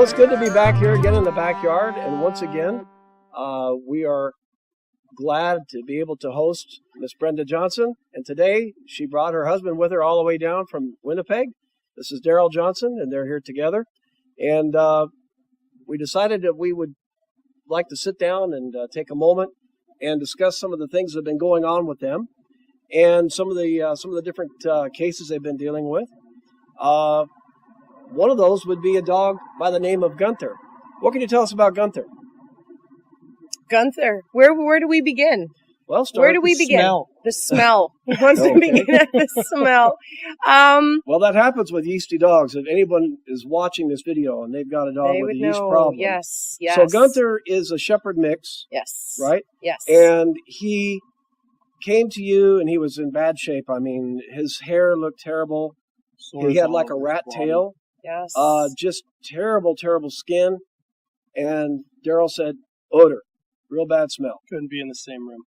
it's good to be back here again in the backyard. And once again, we are glad to be able to host Miss Brenda Johnson. And today, she brought her husband with her all the way down from Winnipeg. This is Daryl Johnson, and they're here together. And we decided that we would like to sit down and take a moment and discuss some of the things that have been going on with them and some of the different cases they've been dealing with. One of those would be a dog by the name of Gunther. What can you tell us about Gunther? Gunther, where do we begin? Well, where do we begin? Smell. The smell. He wants to begin at the smell. Well, that happens with yeasty dogs. If anyone is watching this video and they've got a dog with a yeast problem. Yes. So Gunther is a shepherd mix. Yes. Right? Yes. And he came to you and he was in bad shape. I mean, his hair looked terrible. He had like a rat tail. Yes. Just terrible, terrible skin. And Daryl said, odor. Real bad smell. Couldn't be in the same room.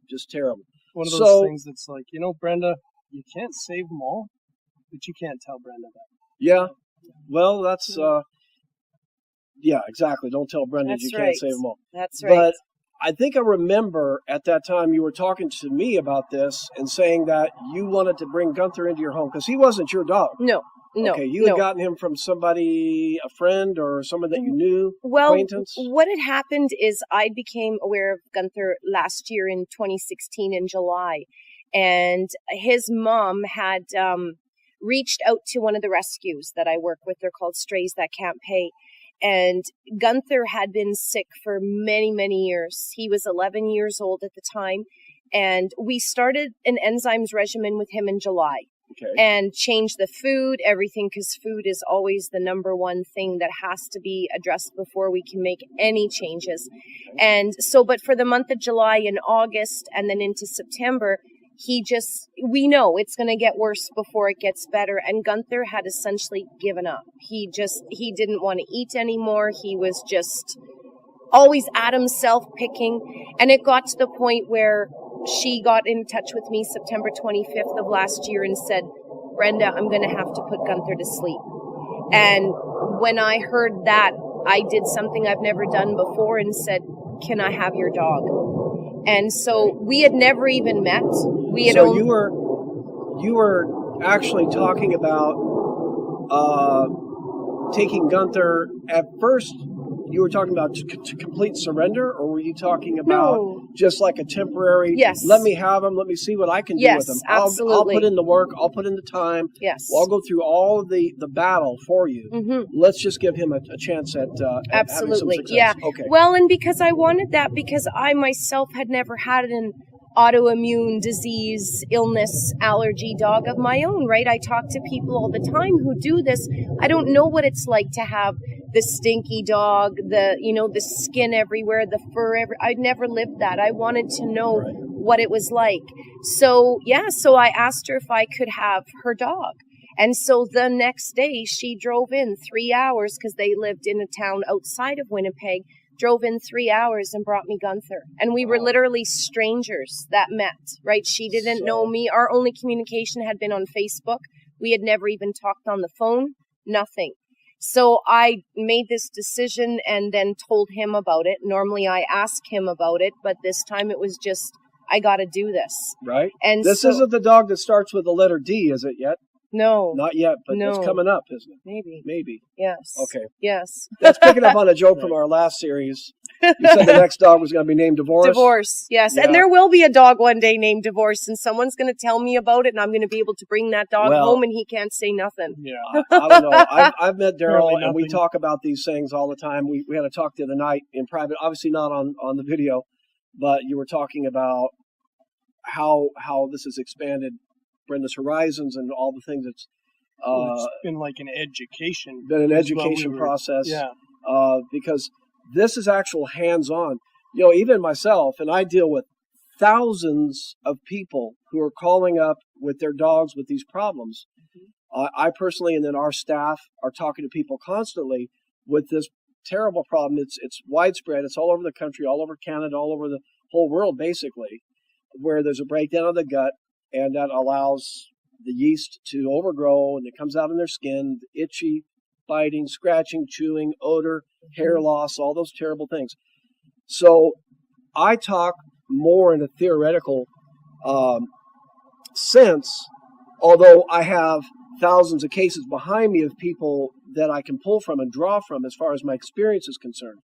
Just terrible. One of those things that's like, Brenda, you can't save them all, but you can't tell Brenda that. Yeah. Well, that's, yeah, exactly. Don't tell Brenda you can't save them all. That's right. But I think I remember at that time you were talking to me about this and saying that you wanted to bring Gunther into your home because he wasn't your dog. No. Okay, you had gotten him from somebody, a friend or someone that you knew, acquaintance? What had happened is I became aware of Gunther last year in 2016 in July. And his mom had reached out to one of the rescues that I work with. They're called Strays That Can't Pay. And Gunther had been sick for many, many years. He was 11 years old at the time. And we started an enzymes regimen with him in July. Okay. And change the food, everything, because food is always the number one thing that has to be addressed before we can make any changes. And so, but for the month of July and August and then into September, we know it's going to get worse before it gets better. And Gunther had essentially given up. He didn't want to eat anymore. He was just always at himself picking. And it got to the point where she got in touch with me September 25th of last year and said, Brenda, I'm going to have to put Gunther to sleep. And when I heard that, I did something I've never done before and said, can I have your dog? And so we had never even met. You were actually talking about taking Gunther at first. You were talking about to complete surrender, or were you talking about just like a temporary, let me have him, let me see what I can do with him. Absolutely. I'll put in the work, I'll put in the time. Yes. I'll go through all of the battle for you. Mm-hmm. Let's just give him a chance at having some success. Yeah. Okay. Well, and because I wanted that, because I myself had never had an autoimmune disease, illness, allergy dog of my own, right? I talk to people all the time who do this. I don't know what it's like to have the stinky dog, the skin everywhere, the fur I'd never lived that. I wanted to know what it was like. So I asked her if I could have her dog. And so the next day she drove in 3 hours because they lived in a town outside of Winnipeg, drove in 3 hours and brought me Gunther. And we were literally strangers that met, right? She didn't know me. Our only communication had been on Facebook. We had never even talked on the phone, nothing. So I made this decision and then told him about it. Normally I ask him about it, but this time it was just, I got to do this. Right. And this isn't the dog that starts with the letter D, is it yet? No. Not yet, but it's coming up, isn't it? Maybe. Yes. Okay. Yes. That's picking up on a joke from our last series. You said the next dog was going to be named Divorce. Divorce, yes. Yeah. And there will be a dog one day named Divorce, and someone's going to tell me about it, and I'm going to be able to bring that dog home, and he can't say nothing. Yeah. I don't know. I've met Daryl, and we talk about these things all the time. We had a talk the other night in private, obviously not on the video, but you were talking about how this has expanded Brenda's horizons and all the things that's it's been like an education. Been an education process. Yeah. Because this is actual hands-on. Even myself, and I deal with thousands of people who are calling up with their dogs with these problems. Mm-hmm. I personally, and then our staff, are talking to people constantly with this terrible problem. It's widespread. It's all over the country, all over Canada, all over the whole world, basically, where there's a breakdown of the gut, and that allows the yeast to overgrow, and it comes out in their skin, itchy, biting, scratching, chewing, odor, hair loss, all those terrible things. So I talk more in a theoretical sense, although I have thousands of cases behind me of people that I can pull from and draw from as far as my experience is concerned.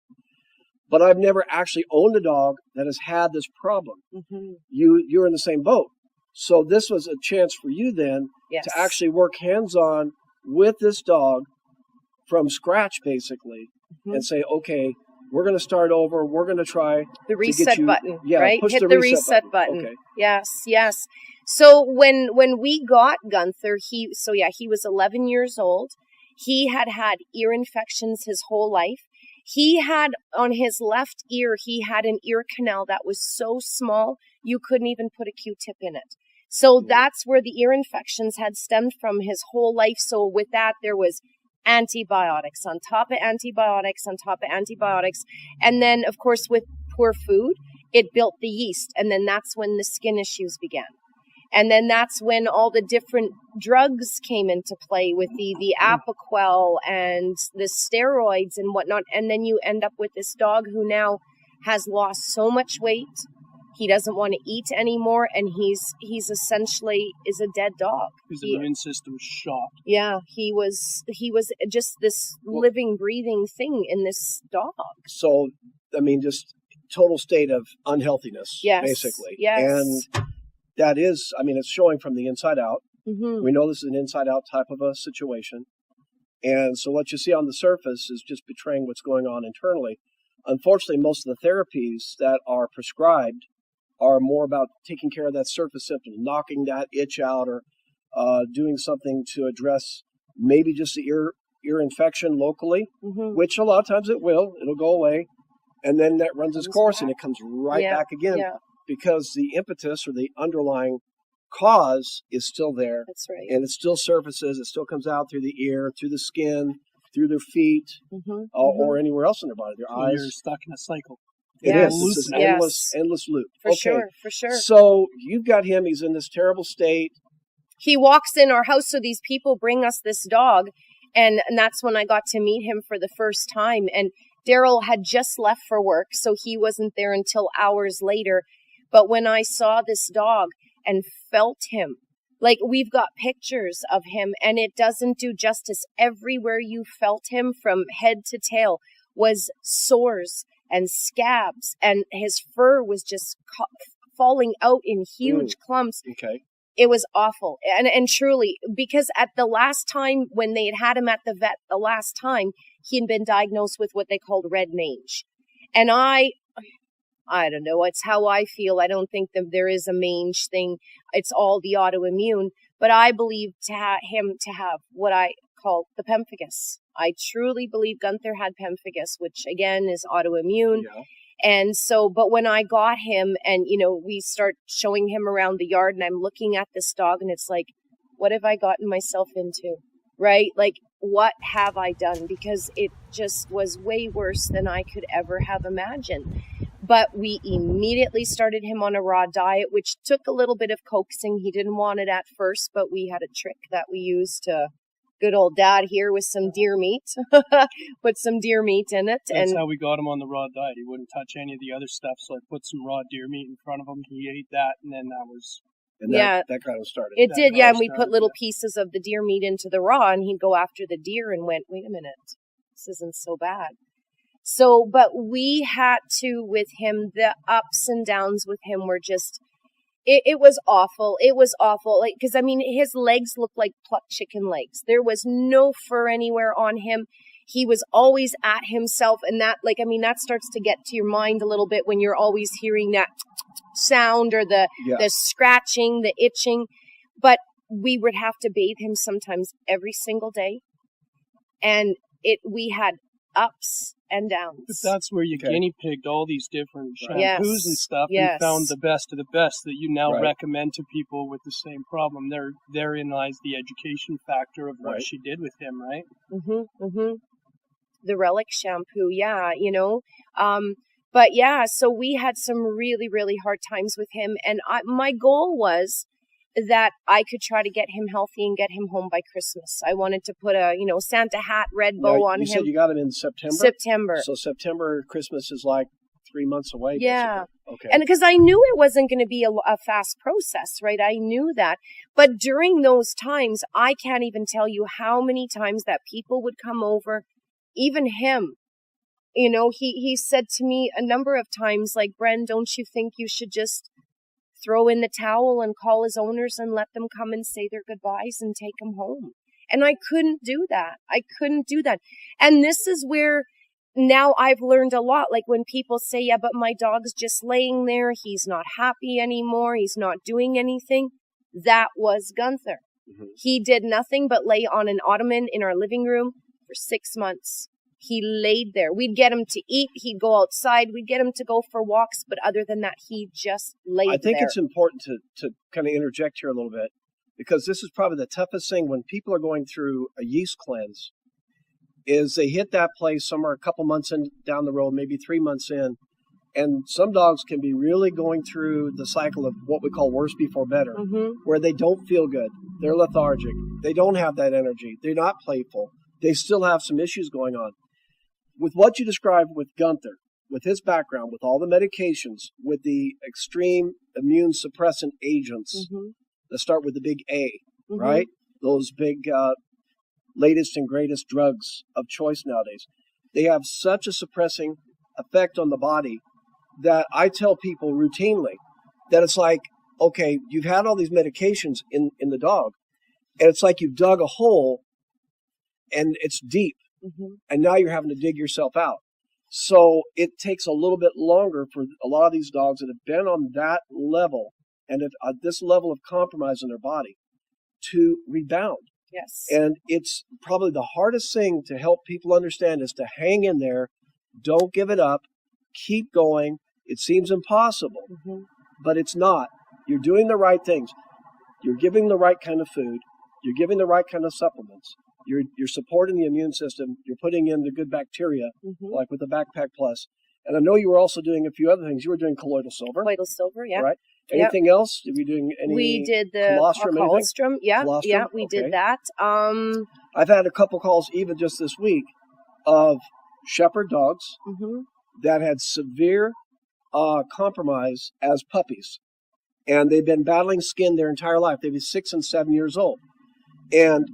But I've never actually owned a dog that has had this problem. Mm-hmm. You're in the same boat. So this was a chance for you then to actually work hands-on with this dog from scratch, basically, and say, okay, we're going to start over. We're going to try the reset button, right? Push Hit the reset button. Okay. Yes. So when we got Gunther, he was 11 years old. He had ear infections his whole life. He had on his left ear, he had an ear canal that was so small you couldn't even put a Q-tip in it. So that's where the ear infections had stemmed from his whole life. So with that, there was antibiotics on top of antibiotics on top of antibiotics. And then, of course, with poor food, it built the yeast. And then that's when the skin issues began. And then that's when all the different drugs came into play with the Apoquel and the steroids and whatnot. And then you end up with this dog who now has lost so much weight. He doesn't want to eat anymore, and he's essentially is a dead dog. His immune system shot. Yeah, he was just this living, breathing thing in this dog. So, I mean, just total state of unhealthiness, basically. Yes. And that is, I mean, it's showing from the inside out. Mm-hmm. We know this is an inside-out type of a situation. And so what you see on the surface is just betraying what's going on internally. Unfortunately, most of the therapies that are prescribed are more about taking care of that surface symptom, knocking that itch out, or doing something to address maybe just the ear infection locally, which a lot of times it'll go away, and then that runs its course and it comes right back again because the impetus or the underlying cause is still there. That's right. And it still surfaces, it still comes out through the ear, through the skin, through their feet, or anywhere else in their body, their eyes. You're stuck in a cycle. It is. It's an endless loop. For sure. So you've got him. He's in this terrible state. He walks in our house, so these people bring us this dog, and that's when I got to meet him for the first time. And Daryl had just left for work, so he wasn't there until hours later. But when I saw this dog and felt him, like we've got pictures of him, and it doesn't do justice. Everywhere you felt him from head to tail was sores and scabs, and his fur was just falling out in huge clumps. Okay. It was awful. And truly, because at the last time when they had him at the vet, the last time, he had been diagnosed with what they called red mange. And I don't know, it's how I feel. I don't think that there is a mange thing. It's all the autoimmune. But I believe him to have what I call the pemphigus. I truly believe Gunther had pemphigus, which again is autoimmune. Yeah. And so, but when I got him and, we start showing him around the yard and I'm looking at this dog and it's like, what have I gotten myself into? Right? Like, what have I done? Because it just was way worse than I could ever have imagined. But we immediately started him on a raw diet, which took a little bit of coaxing. He didn't want it at first, but we had a trick that we used to good old dad here with some deer meat, put some deer meat in it. That's how we got him on the raw diet. He wouldn't touch any of the other stuff, so I put some raw deer meat in front of him. He ate that, and then that was... And that kind of started. It did, and we put little pieces of the deer meat into the raw, and he'd go after the deer and went, wait a minute, this isn't so bad. So, but we had to, with him, the ups and downs with him were just... It was awful. It was awful. Like, because, I mean, his legs looked like plucked chicken legs. There was no fur anywhere on him. He was always at himself. And that, like, I mean, that starts to get to your mind a little bit when you're always hearing that sound or the scratching, the itching. But we would have to bathe him sometimes every single day. And we had ups and downs. But that's where you guinea pigged all these different shampoos and stuff and found the best of the best that you now recommend to people with the same problem. Therein lies the education factor of what she did with him, right? The relic shampoo, but so we had some really, really hard times with him. And my goal was that I could try to get him healthy and get him home by Christmas. I wanted to put a, Santa hat, red bow on him. You said you got him in September? September. So September, Christmas is like 3 months away. Yeah. Basically. Okay. And because I knew it wasn't going to be a fast process, right? I knew that. But during those times, I can't even tell you how many times that people would come over, even him. He said to me a number of times, like, Bren, don't you think you should just throw in the towel and call his owners and let them come and say their goodbyes and take him home? And I couldn't do that. And this is where now I've learned a lot. Like when people say, yeah, but my dog's just laying there. He's not happy anymore. He's not doing anything. That was Gunther. Mm-hmm. He did nothing but lay on an ottoman in our living room for 6 months. He laid there. We'd get him to eat. He'd go outside. We'd get him to go for walks. But other than that, he just laid there. I think it's important to kind of interject here a little bit, because this is probably the toughest thing when people are going through a yeast cleanse, is they hit that place somewhere a couple months in down the road, maybe 3 months in. And some dogs can be really going through the cycle of what we call worse before better, mm-hmm. where they don't feel good. They're lethargic. They don't have that energy. They're not playful. They still have some issues going on. With what you described with Gunther, with his background, with all the medications, with the extreme immune suppressant agents, mm-hmm. let's start with the big A, mm-hmm. right? Those big latest and greatest drugs of choice nowadays. They have such a suppressing effect on the body that I tell people routinely that it's like, okay, you've had all these medications in the dog, and it's like you've dug a hole and it's deep. Mm-hmm. And now you're having to dig yourself out. So it takes a little bit longer for a lot of these dogs that have been on that level and at this level of compromise in their body to rebound. Yes. And it's probably the hardest thing to help people understand is to hang in there. Don't give it up. Keep going. It seems impossible, mm-hmm. but it's not. You're doing the right things. You're giving the right kind of food. You're giving the right kind of supplements. You're supporting the immune system. You're putting in the good bacteria, mm-hmm. like with the Backpack Plus. And I know you were also doing a few other things. You were doing colloidal silver. Colloidal silver, yeah. Right. Anything else? Did we doing any? We did the colostrum. Yeah, colostrum? Yeah, we did that. I've had a couple calls even just this week of shepherd dogs mm-hmm. that had severe compromise as puppies, and they've been battling skin their entire life. They've been 6 and 7 years old, and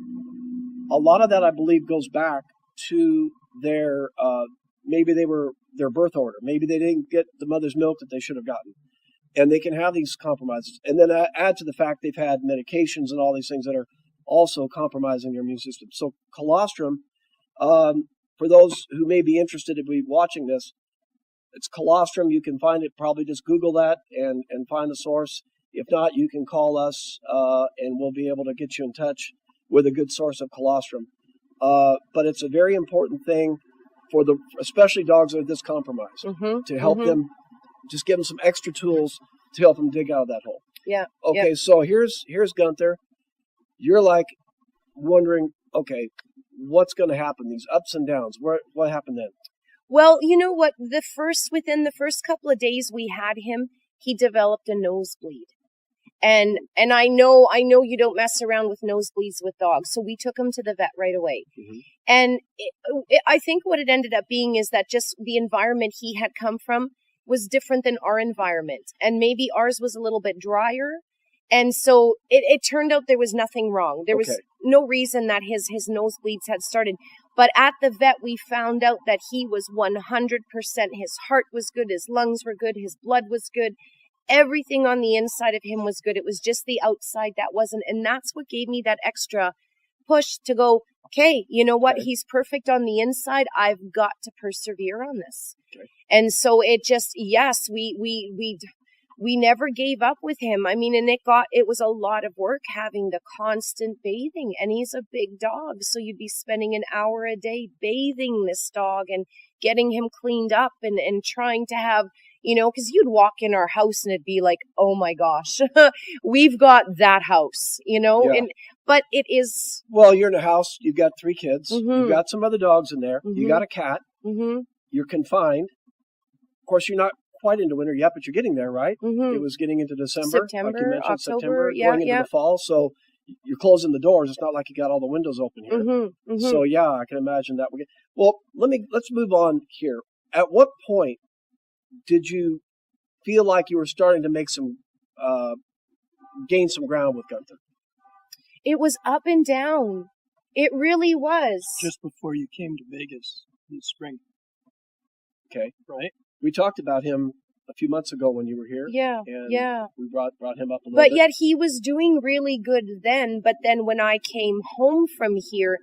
a lot of that, I believe, goes back to their, maybe they were their birth order. Maybe they didn't get the mother's milk that they should have gotten. And they can have these compromises. And then add to the fact they've had medications and all these things that are also compromising their immune system. So colostrum, for those who may be interested in watching this, it's colostrum. You can find it, probably just Google that and find the source. If not, you can call us and we'll be able to get you in touch with a good source of colostrum. But it's a very important thing for especially dogs that are this compromised, mm-hmm. to help mm-hmm. them, just give them some extra tools to help them dig out of that hole. Yeah. Okay, yeah. So here's Gunther. You're like wondering, okay, what's going to happen? These ups and downs. What happened then? Well, you know what? Within the first couple of days we had him, he developed a nosebleed. And I know you don't mess around with nosebleeds with dogs. So we took him to the vet right away. Mm-hmm. And I think what it ended up being is that just the environment he had come from was different than our environment. And maybe ours was a little bit drier. And so it turned out there was nothing wrong. There was no reason that his nosebleeds had started. But at the vet, we found out that he was 100%. His heart was good. His lungs were good. His blood was good. Everything on the inside of him was good. It was just the outside that wasn't. And that's what gave me that extra push to go, okay, you know what? Okay. He's perfect on the inside. I've got to persevere on this. Okay. And so it just, yes, we never gave up with him. I mean, and it was a lot of work having the constant bathing, and he's a big dog. So you'd be spending an hour a day bathing this dog and getting him cleaned up and trying to have, you know, because you'd walk in our house and it'd be like, oh my gosh, we've got that house, you know, yeah. But it is. Well, you're in a house, you've got 3 kids, mm-hmm. you've got some other dogs in there, mm-hmm. you got a cat, mm-hmm. you're confined. Of course, you're not quite into winter yet, but you're getting there, right? Mm-hmm. It was getting into December, like you mentioned, October, September, going into the fall. So you're closing the doors. It's not like you got all the windows open here. Mm-hmm. Mm-hmm. So yeah, I can imagine that. Well, let's move on here. At what point did you feel like you were starting to make gain some ground with Gunther? It was up and down. It really was. Just before you came to Vegas in the spring. Okay. Right? We talked about him a few months ago when you were here. Yeah. And we brought him up a little bit. But yet he was doing really good then. But then when I came home from here,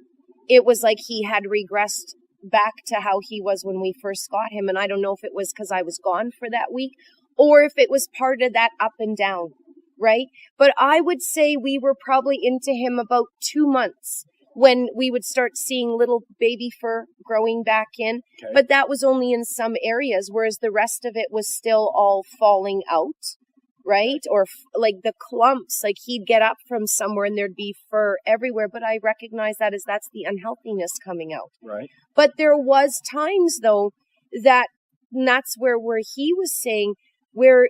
it was like he had regressed back to how he was when we first got him. And I don't know if it was because I was gone for that week or if it was part of that up and down, right? But I would say we were probably into him about 2 months when we would start seeing little baby fur growing back in. Okay. But that was only in some areas, whereas the rest of it was still all falling out, right? Or like the clumps, like he'd get up from somewhere and there'd be fur everywhere. But I recognize that as that's the unhealthiness coming out. Right. But there was times, though, that's where he was saying where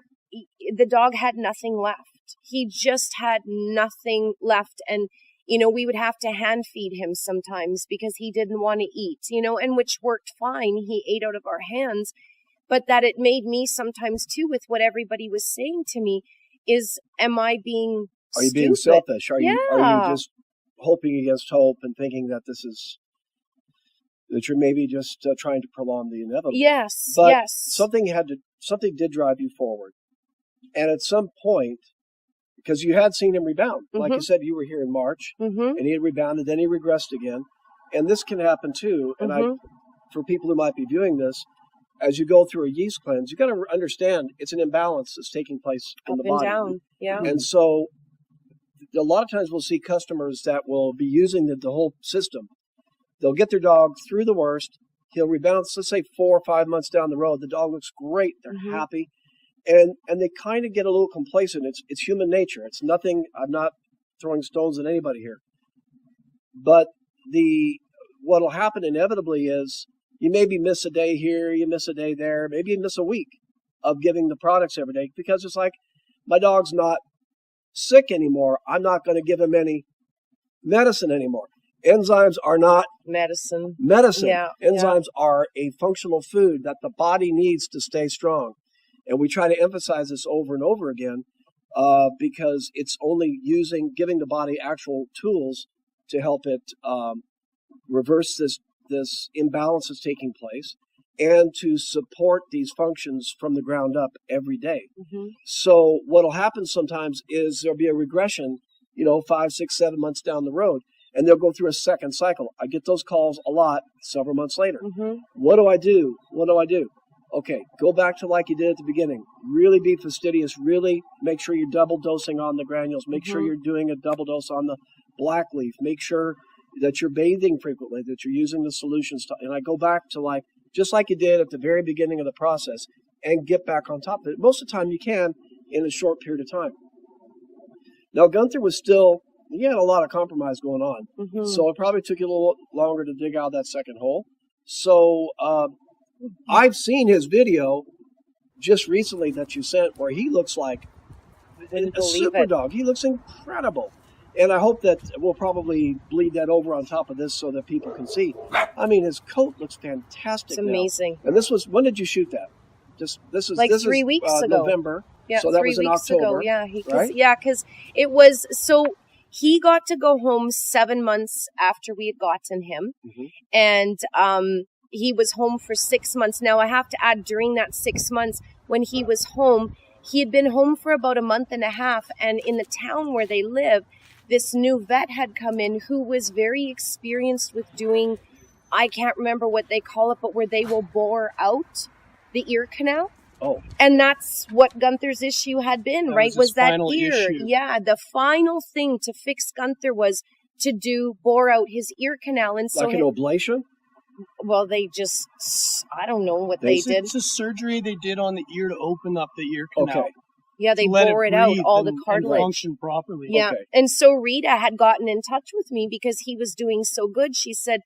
the dog had nothing left. He just had nothing left. And we would have to hand feed him sometimes because he didn't want to eat, and which worked fine. He ate out of our hands, but that it made me sometimes too with what everybody was saying to me is, am I being Are you being selfish? Are you just hoping against hope and thinking that that you're maybe just trying to prolong the inevitable? Yes. But yes. something did drive you forward. And at some point, because you had seen him rebound. Mm-hmm. Like you said, you were here in March, mm-hmm. and he had rebounded, then he regressed again. And this can happen too. And mm-hmm. For people who might be viewing this, as you go through a yeast cleanse, you got to understand it's an imbalance that's taking place in the body. Up and down, yeah. And so a lot of times we'll see customers that will be using the whole system. They'll get their dog through the worst. He'll rebound, let's say 4 or 5 months down the road. The dog looks great. They're mm-hmm. happy. And they kind of get a little complacent. It's human nature. It's nothing. I'm not throwing stones at anybody here. But what'll happen inevitably is you maybe miss a day here, you miss a day there, maybe you miss a week of giving the products every day because it's like my dog's not sick anymore. I'm not going to give him any medicine anymore. Enzymes are not medicine. Yeah, enzymes are a functional food that the body needs to stay strong. And we try to emphasize this over and over again because it's only giving the body actual tools to help it reverse this imbalance that's taking place and to support these functions from the ground up every day. Mm-hmm. So what'll happen sometimes is there'll be a regression, 5, 6, 7 months down the road, and they'll go through a second cycle. I get those calls a lot several months later. Mm-hmm. What do I do? Okay, go back to like you did at the beginning. Really be fastidious. Really make sure you're double dosing on the granules. Make mm-hmm. sure you're doing a double dose on the black leaf. Make sure that you're bathing frequently, that you're using the solutions. And I go back to just like you did at the very beginning of the process and get back on top of it. Most of the time you can in a short period of time. Now, Gunther he had a lot of compromise going on. Mm-hmm. So it probably took you a little longer to dig out that second hole. So, I've seen his video just recently that you sent where he looks like a super dog. He looks incredible. And I hope that we'll probably bleed that over on top of this so that people can see. I mean, his coat looks fantastic. It's amazing. And when did you shoot that? This is 3 weeks ago. November. Yeah, so that was in October. Ago. Yeah, right? Yeah, because it was so. He got to go home 7 months after we had gotten him, mm-hmm. and he was home for 6 months. Now, I have to add, during that 6 months, when he was home, he had been home for about a month and a half. And in the town where they live, this new vet had come in who was very experienced with doing, I can't remember what they call it, but where they will bore out the ear canal. Oh. And that's what Gunther's issue had been, right? Was that ear. Issue. Yeah, the final thing to fix Gunther was to bore out his ear canal. And so like an ablation? Well, they just, I don't know what they did. It's a surgery they did on the ear to open up the ear canal. Okay. Yeah, they bore it out, all the cartilage. And function properly. Yeah, okay. And so Rita had gotten in touch with me because he was doing so good. She said,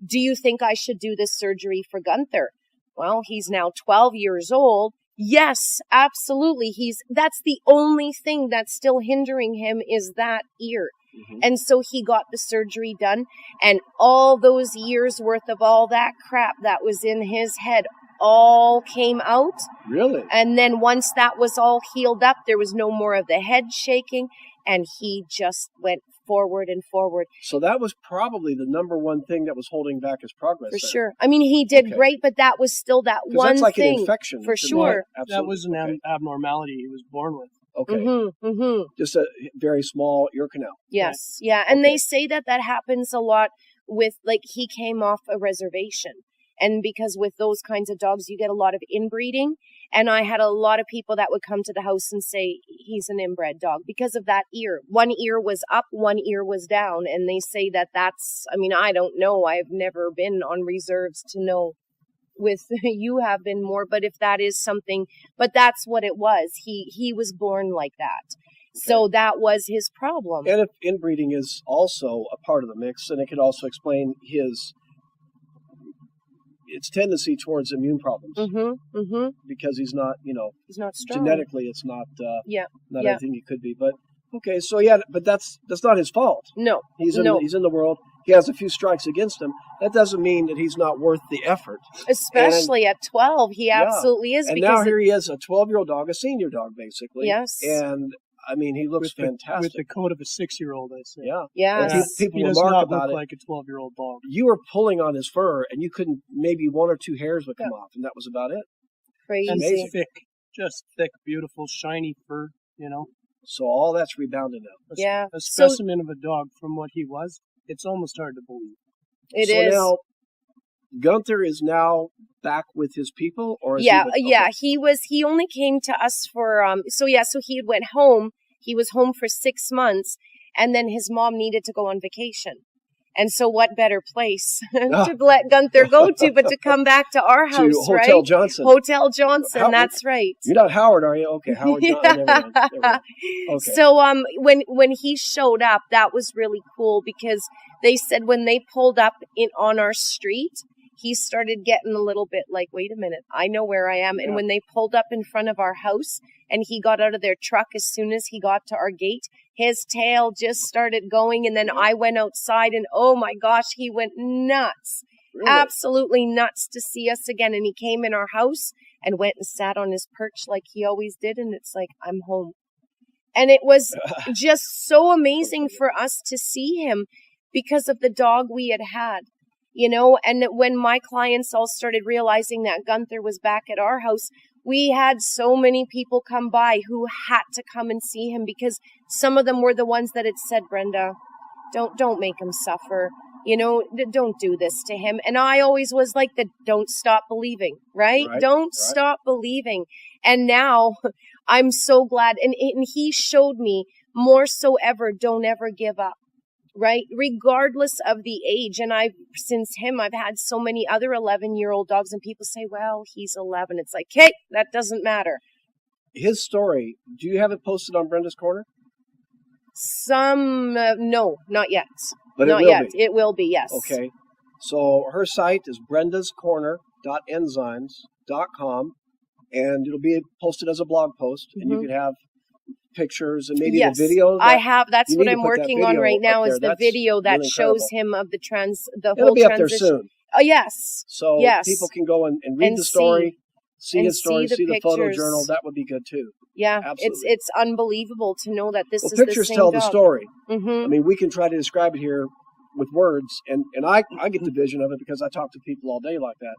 do you think I should do this surgery for Gunther? Well, he's now 12 years old. Yes, absolutely. That's the only thing that's still hindering him is that ear. Mm-hmm. And so he got the surgery done, and all those years worth of all that crap that was in his head all came out. Really? And then once that was all healed up, there was no more of the head shaking, and he just went forward and forward. So that was probably the number one thing that was holding back his progress. For sure. I mean, he did great, but that was still that one that's like thing. An infection. For sure. That was an abnormality he was born with. Okay. Mm-hmm, mm-hmm. Just a very small ear canal. Yes. Yeah. And they say that happens a lot with, like, he came off a reservation. And because with those kinds of dogs, you get a lot of inbreeding. And I had a lot of people that would come to the house and say, he's an inbred dog because of that ear. One ear was up, one ear was down. And they say that's, I mean, I don't know. I've never been on reserves to know. With you have been more, but if that is something, but that's what it was. He was born like that. So that was his problem. And if inbreeding is also a part of the mix, then it could also explain its tendency towards immune problems. Mm-hmm, mm-hmm. Because he's not strong. Genetically, it's not not everything he could be. But okay, so but that's not his fault. No, he's in the world. He has a few strikes against him. That doesn't mean that he's not worth the effort. Especially at 12, he absolutely is. And now here he is, a 12-year-old dog, a senior dog, basically. Yes. And I mean, he looks fantastic. With the coat of a 6-year-old, I say. Yeah. Yes. People he does remark not about look it. like a 12-year-old dog. You were pulling on his fur, and you couldn't. Maybe one or two hairs would come off, and that was about it. Crazy. And just thick, beautiful, shiny fur. So all that's rebounded now. A specimen of a dog from what he was. It's almost hard to believe. It is. Now, Gunther is now back with his people, or is he only came to us for so he had went home. He was home for 6 months, and then his mom needed to go on vacation. And so what better place to let Gunther go to but to come back to our house, to Hotel Johnson. Hotel Johnson, that's right. You're not Howard, are you? Okay, Howard Johnson. Okay. So when he showed up, that was really cool because they said when they pulled up on our street, he started getting a little bit like, wait a minute, I know where I am. And when they pulled up in front of our house and he got out of their truck as soon as he got to our gate, his tail just started going. And then I went outside and, oh my gosh, he went nuts. Really? Absolutely nuts to see us again. And he came in our house and went and sat on his perch like he always did. And it's like, I'm home. And it was just so amazing for us to see him because of the dog we had had. And when my clients all started realizing that Gunther was back at our house, we had so many people come by who had to come and see him because some of them were the ones that had said, Brenda, don't make him suffer. Don't do this to him. And I always was like don't stop believing, right? Don't stop believing. And now I'm so glad. And he showed me more so ever, don't ever give up. Right? Regardless of the age. And since him, I've had so many other 11-year-old dogs and people say, well, he's 11. It's like, hey, that doesn't matter. His story, do you have it posted on Brenda's Corner? No, not yet. But not yet. It will be, yes. Okay. So her site is brendascorner.enzymes.com and it'll be posted as a blog post and you can have pictures and maybe the video. I have. That's what I'm working on right now is the video that really shows him of the whole be transition. Up there soon. Oh, yes. So people can go and read the story, see his story, see the photo journal. That would be good too. Yeah, absolutely. It's unbelievable to know that this is the same pictures tell the story. Mm-hmm. I mean, we can try to describe it here with words, and I get the vision of it because I talk to people all day like that.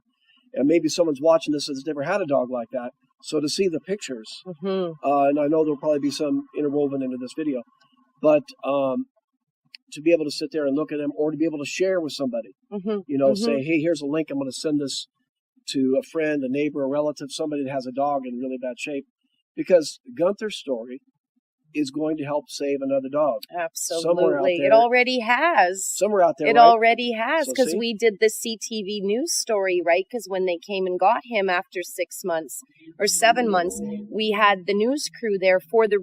And maybe someone's watching this that's never had a dog like that. So to see the pictures, and I know there'll probably be some interwoven into this video, but to be able to sit there and look at them or to be able to share with somebody, say, hey, here's a link. I'm going to send this to a friend, a neighbor, a relative, somebody that has a dog in really bad shape. Because Gunther's story is going to help save another dog. Absolutely. It already has. Somewhere out there, It already has, because we did the CTV news story, right? Because when they came and got him after 6 months or 7 months, we had the news crew there for the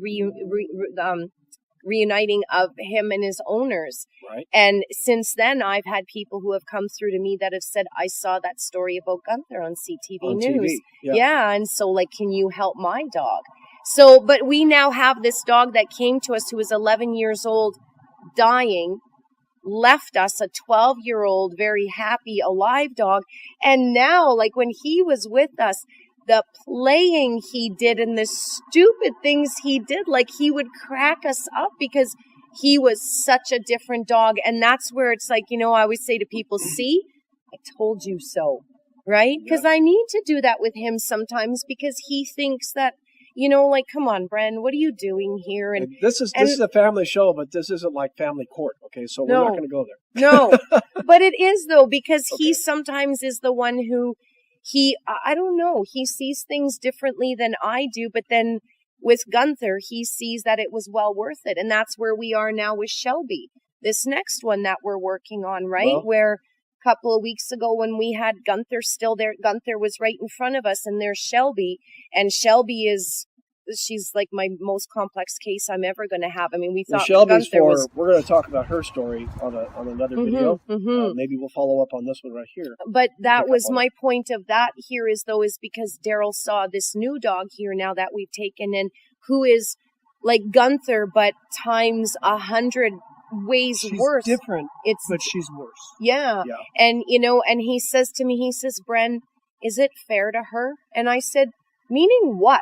reuniting of him and his owners. Right. And since then, I've had people who have come through to me that have said, I saw that story about Gunther on CTV News. TV. Yeah. Yeah. And so, like, can you help my dog? So, but we now have this dog that came to us who was 11 years old, dying, left us a 12-year-old, very happy, alive dog. And now, like, when he was with us, the playing he did and the stupid things he did, like, he would crack us up because he was such a different dog. And that's where it's like, you know, I always say to people, see, I told you so, right? Because I need to do that with him sometimes because he thinks that, you know, like, come on, Bren, what are you doing here? And this is a family show, but this isn't like family court, okay? So we're not going to go there. No, but it is, though, because he sometimes is the one who I don't know, he sees things differently than I do, but then with Gunther, he sees that it was well worth it. And that's where we are now with Shelby, this next one that we're working on, right? Well, where a couple of weeks ago when we had Gunther still there, Gunther was right in front of us, and there's Shelby. And Shelby she's like my most complex case I'm ever going to have. I mean, we thought Shelby's Gunther we're going to talk about her story on another video. Maybe we'll follow up on this one right here. But that was my point of that here is because Daryl saw this new dog here now that we've taken in, who is like Gunther, but times 100 ways worse. She's different, but she's worse. Yeah. And, you know, and he says to me, Bren, is it fair to her? And I said, meaning what?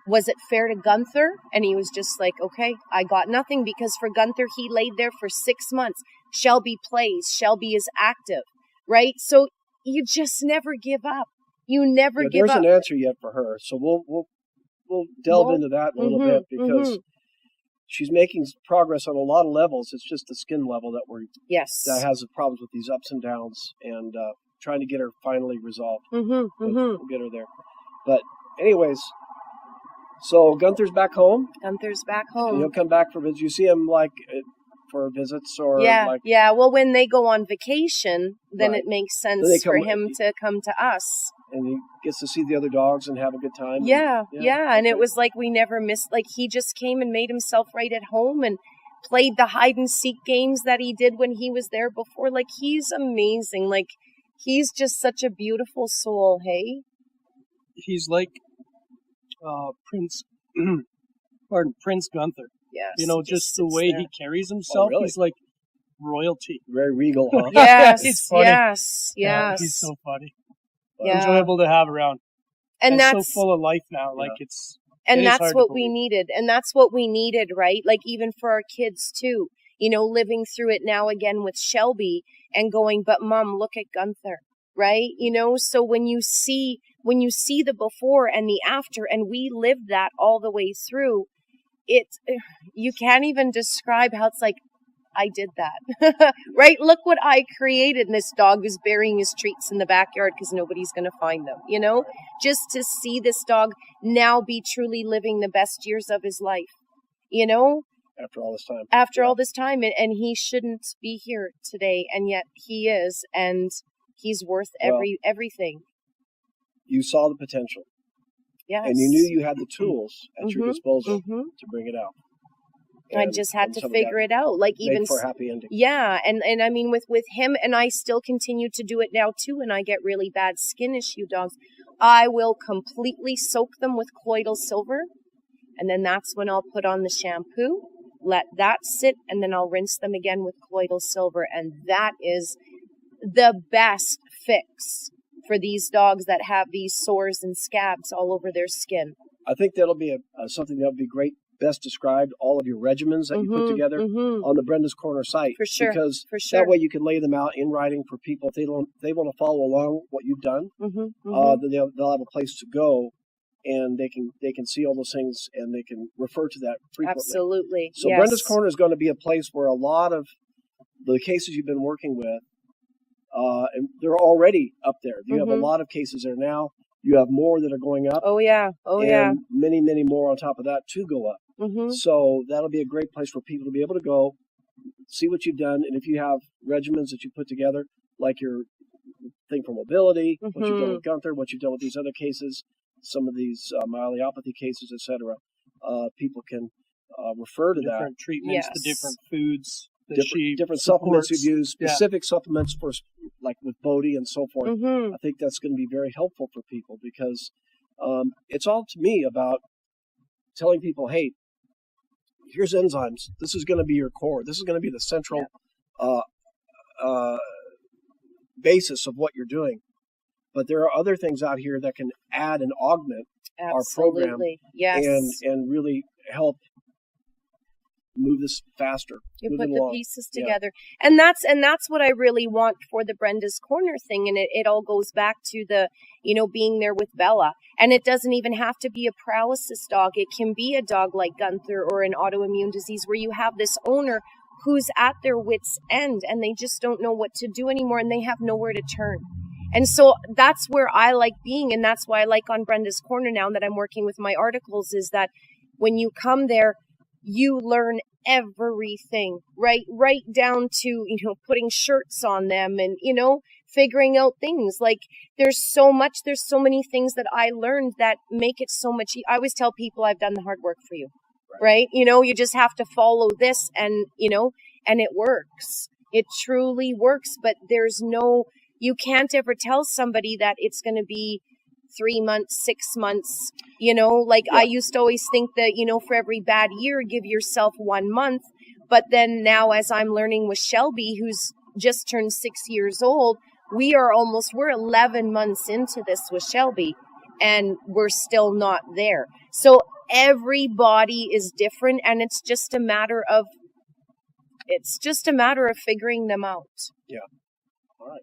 Was it fair to Gunther? And he was just like, okay, I got nothing, because for Gunther, he laid there for 6 months. Shelby plays. Shelby is active, right? So you just never give up. You never give up. There's an answer yet for her. So we'll delve into that a little bit, because she's making progress on a lot of levels. It's just the skin level that that has the problems with these ups and downs, and trying to get her finally resolved. We'll get her there. But anyways, so Gunther's back home. Gunther's back home. And he'll come back for visits. You see him like for visits or yeah. Well, when they go on vacation, then it makes sense for him to come to us. And he gets to see the other dogs and have a good time. Yeah. And it was like we never missed. Like, he just came and made himself right at home and played the hide and seek games that he did when he was there before. Like, he's amazing. Like, he's just such a beautiful soul. Hey. He's like Prince Gunther. Yes. You know, just the way he carries himself. Really? He's like royalty. Very regal, huh? Yes. He's funny. Yes. Yeah, he's so funny. Yeah. Enjoyable to have around. And that's so full of life now. Like and that's what we needed. And that's what we needed, right? Like, even for our kids too, you know, living through it now again with Shelby and going, but Mom, look at Gunther, right? You know, so when you see the before and the after, and we lived that all the way through, you can't even describe how it's like, I did that, right? Look what I created. And this dog is burying his treats in the backyard because nobody's going to find them, you know, just to see this dog now be truly living the best years of his life, you know, after all this time, all this time. And he shouldn't be here today. And yet he is, and he's worth everything. You saw the potential. Yes. And you knew you had the tools at your disposal to bring it out. I just had to figure it out. Like, even for a happy ending. Yeah, and I mean with him, and I still continue to do it now too. When I get really bad skin issue dogs, I will completely soak them with colloidal silver, and then that's when I'll put on the shampoo, let that sit, and then I'll rinse them again with colloidal silver, and that is the best fix for these dogs that have these sores and scabs all over their skin. I think that'll be something that'll be great. Best described all of your regimens that you put together on the Brenda's Corner site. For sure. Because that way you can lay them out in writing for people. If they want to follow along what you've done, then they'll have a place to go, and they can see all those things, and they can refer to that frequently. Absolutely. So yes. Brenda's Corner is going to be a place where a lot of the cases you've been working with, and they're already up there. You have a lot of cases there now. You have more that are going up. Oh, yeah. And many, many more on top of that to go up. So that'll be a great place for people to be able to go, see what you've done. And if you have regimens that you put together, like your thing for mobility, what you've done with Gunther, what you've done with these other cases, some of these myelopathy cases, etc., people can refer to different treatments, Yes. the different foods. different supplements you've used, specific supplements for, like with Bodhi and so forth. I think that's going to be very helpful for people because it's all to me about telling people, hey, here's enzymes. This is going to be your core. This is going to be the central basis of what you're doing. But there are other things out here that can add and augment our program and really help move this faster. You put the pieces together. And that's what I really want for the Brenda's Corner thing. And it all goes back to the, being there with Bella. And it doesn't even have to be a paralysis dog. It can be a dog like Gunther or an autoimmune disease where you have this owner who's at their wit's end and they just don't know what to do anymore and they have nowhere to turn. And so that's where I like being. And that's why I like on Brenda's Corner now that I'm working with my articles is that when you come there, you learn everything, right down to, putting shirts on them and, figuring out things. Like there's so many things that I learned that make it so much. I always tell people I've done the hard work for you, right? You just have to follow this and, and it works. It truly works, but you can't ever tell somebody that it's going to be 3 months, 6 months, I used to always think that, for every bad year, give yourself 1 month. But then now as I'm learning with Shelby, who's just turned 6 years old, we're 11 months into this with Shelby and we're still not there. So everybody is different and it's just a matter of figuring them out. Yeah. All right.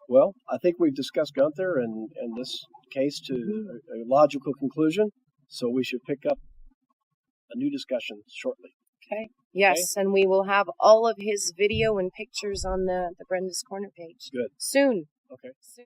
Well, I think we've discussed Gunther and this case to a logical conclusion, so we should pick up a new discussion shortly. Okay. Yes, and we will have all of his video and pictures on the Brenda's Corner page. Good. Soon. Okay. Soon.